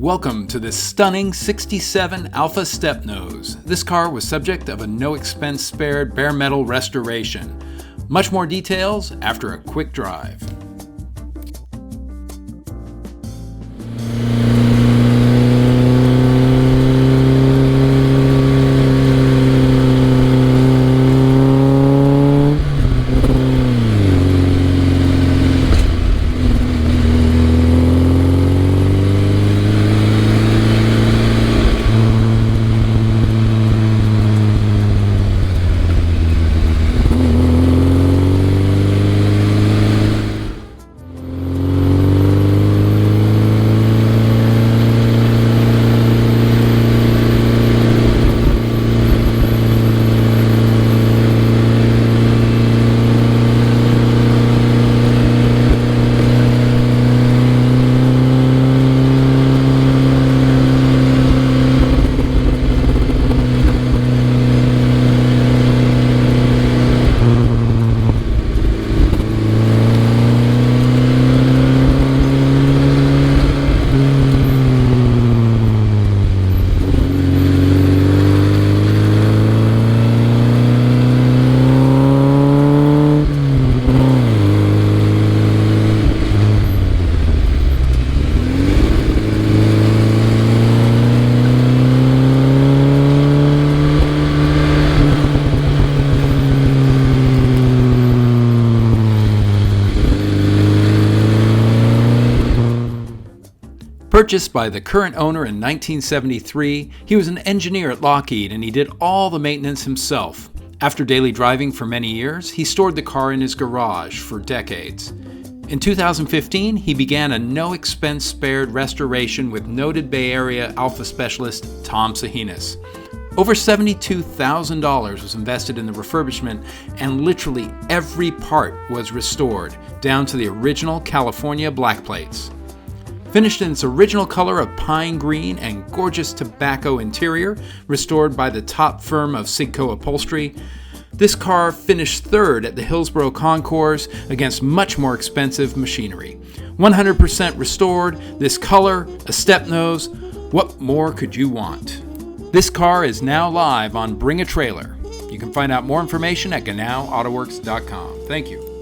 Welcome to this stunning 67 Alfa Stepnose. This car was subject of a no-expense spared bare metal restoration. Much more details after a quick drive. Purchased by the current owner in 1973, he was an engineer at Lockheed and he did all the maintenance himself. After daily driving for many years, he stored the car in his garage for decades. In 2015, he began a no-expense spared restoration with noted Bay Area Alfa specialist Tom Sahinas. Over $72,000 was invested in the refurbishment, and literally every part was restored, down to the original California black plates. Finished in its original color of pine green and gorgeous tobacco interior, restored by the top firm of Sigco Upholstery, this car finished third at the Hillsborough concours against much more expensive machinery. 100% restored, this color, a Stepnose, what more could you want? This car is now live on Bring a Trailer. You can find out more information at GenauAutoWerks.com. Thank you.